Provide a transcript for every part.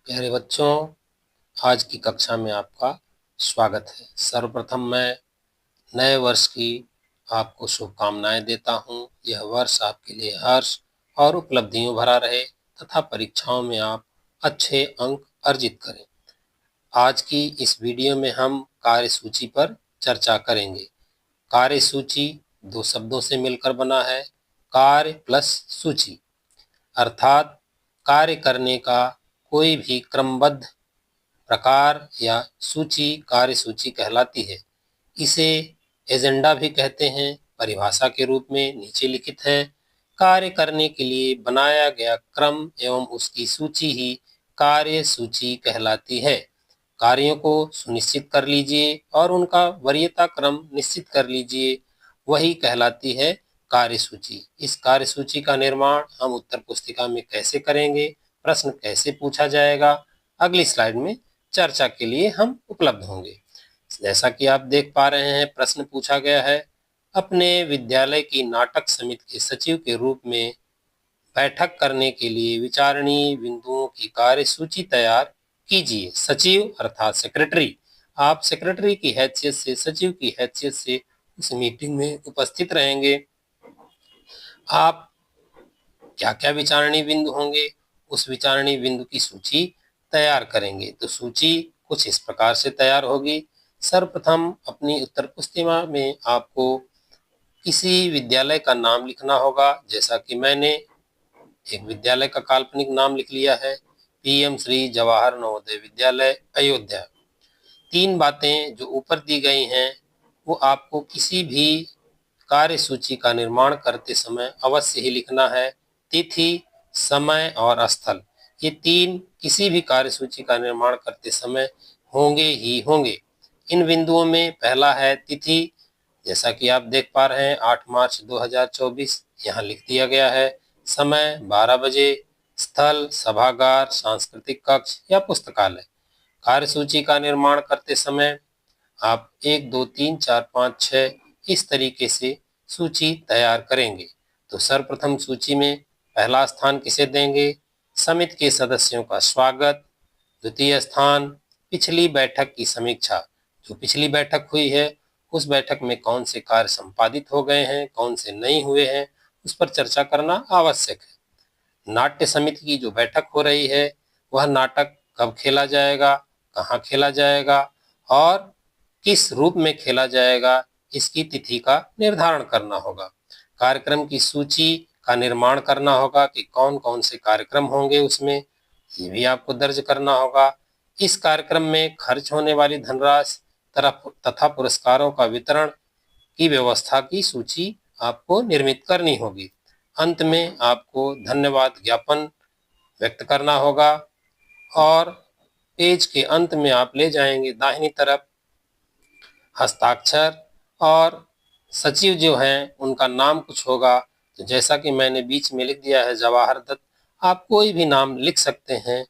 प्यारे बच्चों, आज की कक्षा में आपका स्वागत है। सर्वप्रथम मैं नए वर्ष की आपको शुभकामनाएं देता हूं। यह वर्ष आपके लिए हर्ष और उपलब्धियों भरा रहे तथा परीक्षाओं में आप अच्छे अंक अर्जित करें। आज की इस वीडियो में हम कार्यसूची पर चर्चा करेंगे। कार्यसूची दो शब्दों से मिलकर बना है, कार्य प्लस सूची, अर्थात कार्य करने का कोई भी क्रमबद्ध प्रकार या सूची कार्यसूची कहलाती है। इसे एजेंडा भी कहते हैं। परिभाषा के रूप में नीचे लिखित है। कार्य करने के लिए बनाया गया क्रम एवं उसकी सूची ही कार्य सूची कहलाती है। कार्यों को सुनिश्चित कर लीजिए और उनका वरीयता क्रम निश्चित कर लीजिए, वही कहलाती है कार्यसूची। इस कार्यसूची का निर्माण हम उत्तर पुस्तिका में कैसे करेंगे, प्रश्न कैसे पूछा जाएगा, अगली स्लाइड में चर्चा के लिए हम उपलब्ध होंगे। जैसा कि आप देख पा रहे हैं, प्रश्न पूछा गया है, अपने विद्यालय की नाटक समिति के सचिव के रूप में बैठक करने के लिए विचारणीय बिंदुओं की कार्यसूची तैयार कीजिए। सचिव अर्थात सेक्रेटरी, आप सेक्रेटरी की हैसियत से, सचिव की हैसियत से उस मीटिंग में उपस्थित रहेंगे। आप क्या क्या विचारणीय बिंदु होंगे, उस विचारणीय बिंदु की सूची तैयार करेंगे। तो सूची कुछ इस प्रकार से तैयार होगी। सर्वप्रथम अपनी उत्तर पुस्तिका में आपको किसी विद्यालय का नाम लिखना होगा। जैसा कि मैंने एक विद्यालय का काल्पनिक नाम लिख लिया है, पीएम श्री जवाहर नवोदय विद्यालय अयोध्या। तीन बातें जो ऊपर दी गई हैं वो आपको किसी भी कार्यसूची का निर्माण करते समय अवश्य ही लिखना है। तिथि, समय और स्थल, ये तीन किसी भी कार्यसूची का निर्माण करते समय होंगे ही होंगे। इन बिंदुओं में पहला है तिथि। जैसा कि आप देख पा रहे हैं 8 मार्च 2024 यहाँ लिख दिया गया है। समय 12 बजे, स्थल सभागार, सांस्कृतिक कक्ष या पुस्तकालय। कार्यसूची का निर्माण करते समय आप 1 2 3 4 5 6 इस तरीके से सूची तैयार करेंगे। तो सर्वप्रथम सूची में पहला स्थान किसे देंगे? समिति के सदस्यों का स्वागत। द्वितीय स्थान पिछली बैठक की समीक्षा, जो पिछली बैठक हुई है उस बैठक में कौन से कार्य संपादित हो गए हैं, कौन से नहीं हुए हैं, उस पर चर्चा करना आवश्यक है। नाट्य समिति की जो बैठक हो रही है वह नाटक कब खेला जाएगा, कहाँ खेला जाएगा और किस रूप में खेला जाएगा, इसकी तिथि का निर्धारण करना होगा। कार्यक्रम की सूची का निर्माण करना होगा कि कौन कौन से कार्यक्रम होंगे उसमें, ये भी आपको दर्ज करना होगा। इस कार्यक्रम में खर्च होने वाली धनराशि तथा पुरस्कारों का वितरण की व्यवस्था की सूची आपको निर्मित करनी होगी। अंत में आपको धन्यवाद ज्ञापन व्यक्त करना होगा और पेज के अंत में आप ले जाएंगे दाहिनी तरफ हस्ताक्षर और सचिव जो हैं उनका नाम कुछ होगा। तो जैसा कि मैंने बीच में लिख दिया है जवाहर दत्त, आप कोई भी नाम लिख सकते हैं।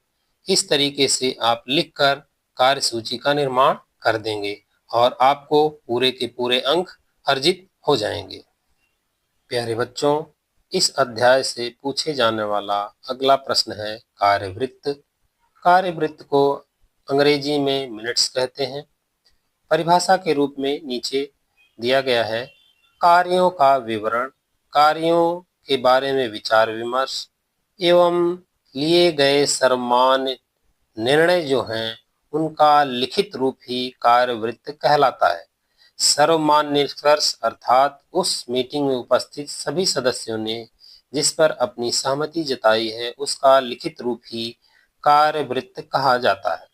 इस तरीके से आप लिखकर कार्यसूची का निर्माण कर देंगे और आपको पूरे के पूरे अंक अर्जित हो जाएंगे। प्यारे बच्चों, इस अध्याय से पूछे जाने वाला अगला प्रश्न है कार्यवृत्त। कार्यवृत्त को अंग्रेजी में मिनट्स कहते हैं। परिभाषा के रूप में नीचे दिया गया है, कार्यों का विवरण, कार्यों के बारे में विचार विमर्श एवं लिए गए सर्वमान्य निर्णय जो हैं उनका लिखित रूप ही कार्यवृत्त कहलाता है। सर्वमान्य निष्कर्ष अर्थात उस मीटिंग में उपस्थित सभी सदस्यों ने जिस पर अपनी सहमति जताई है उसका लिखित रूप ही कार्यवृत्त कहा जाता है।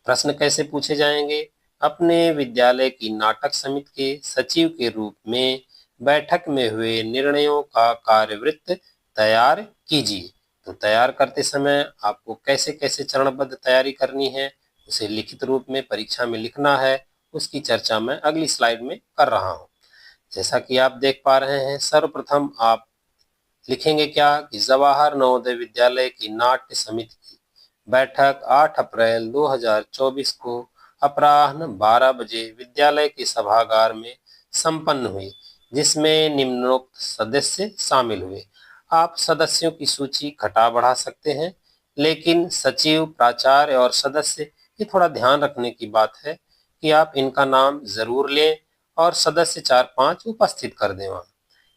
प्रश्न कैसे पूछे जाएंगे? अपने विद्यालय की नाटक समिति के सचिव के रूप में बैठक में हुए निर्णयों का कार्यवृत्त तैयार कीजिए। तो तैयार करते समय आपको कैसे कैसे चरणबद्ध तैयारी करनी है, उसे लिखित रूप में परीक्षा में लिखना है, उसकी चर्चा मैं अगली स्लाइड में कर रहा हूँ। जैसा कि आप देख पा रहे हैं, सर्वप्रथम आप लिखेंगे क्या कि जवाहर नवोदय विद्यालय की नाट्य समिति की बैठक 8 अप्रैल 2024 को अपराह्न 12 बजे विद्यालय के सभागार में संपन्न हुई, जिसमें निम्नोक्त सदस्य शामिल हुए। आप सदस्यों की सूची घटा बढ़ा सकते हैं। लेकिन सचिव, प्राचार्य और सदस्य, ये थोड़ा ध्यान रखने की बात है कि आप इनका नाम जरूर लें और सदस्य 4-5 उपस्थित कर दें वहां।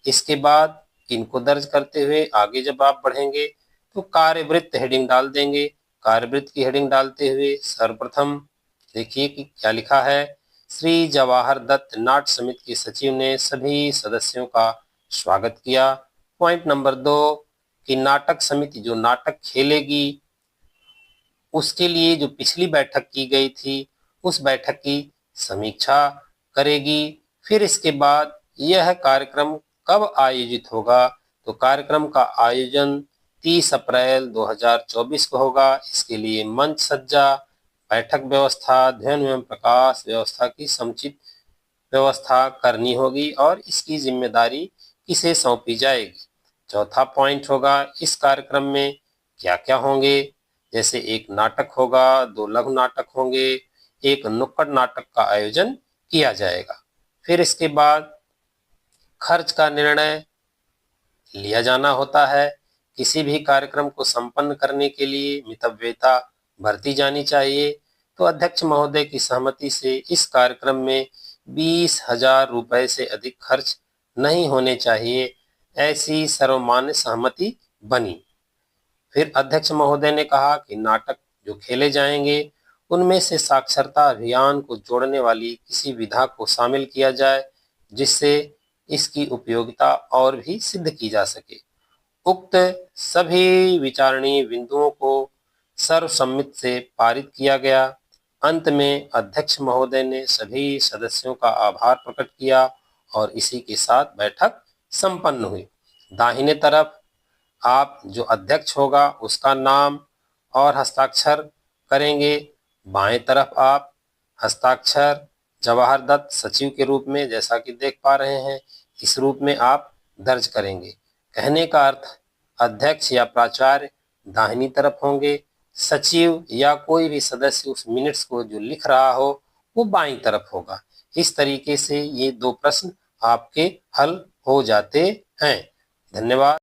इसके बाद इनको दर्ज करते हुए आगे जब आप बढ़ेंगे तो कार्यवृत्त हेडिंग डाल देंगे। कार्यवृत्त की हेडिंग डालते हुए सर्वप्रथम देखिए कि क्या लिखा है। श्री जवाहर दत्त नाट्य समिति के सचिव ने सभी सदस्यों का स्वागत किया। पॉइंट नंबर 2 कि नाटक समिति जो नाटक खेलेगी उसके लिए जो पिछली बैठक की गई थी उस बैठक की समीक्षा करेगी। फिर इसके बाद यह कार्यक्रम कब आयोजित होगा, तो कार्यक्रम का आयोजन 30 अप्रैल 2024 को होगा। इसके लिए मंच सज्जा, बैठक व्यवस्था, ध्वनि एवं प्रकाश व्यवस्था की समुचित व्यवस्था करनी होगी और इसकी जिम्मेदारी किसे सौंपी जाएगी। चौथा पॉइंट होगा इस कार्यक्रम में क्या क्या होंगे, जैसे एक नाटक होगा, 2 लघु नाटक होंगे, एक नुक्कड़ नाटक का आयोजन किया जाएगा। फिर इसके बाद खर्च का निर्णय लिया जाना होता है। किसी भी कार्यक्रम को संपन्न करने के लिए मितव्ययता बरती जानी चाहिए। तो अध्यक्ष महोदय की सहमति से इस कार्यक्रम में 20,000 रुपए से अधिक खर्च नहीं होने चाहिए, ऐसी सर्वमान्य सहमति बनी। फिर अध्यक्ष महोदय ने कहा कि नाटक जो खेले जाएंगे उनमें से साक्षरता अभियान को जोड़ने वाली किसी विधा को शामिल किया जाए जिससे इसकी उपयोगिता और भी सिद्ध की जा सके। उक्त सभी विचारणीय बिंदुओं को सर्वसम्मति से पारित किया गया। अंत में अध्यक्ष महोदय ने सभी सदस्यों का आभार प्रकट किया और इसी के साथ बैठक संपन्न हुई। दाहिने तरफ आप जो अध्यक्ष होगा उसका नाम और हस्ताक्षर करेंगे। बाएं तरफ आप हस्ताक्षर जवाहर दत्त सचिव के रूप में, जैसा कि देख पा रहे हैं, इस रूप में आप दर्ज करेंगे। कहने का अर्थ अध्यक्ष या प्राचार्य दाहिनी तरफ होंगे, सचिव या कोई भी सदस्य उस मिनट्स को जो लिख रहा हो वो बाईं तरफ होगा। इस तरीके से ये 2 प्रश्न आपके हल हो जाते हैं। धन्यवाद।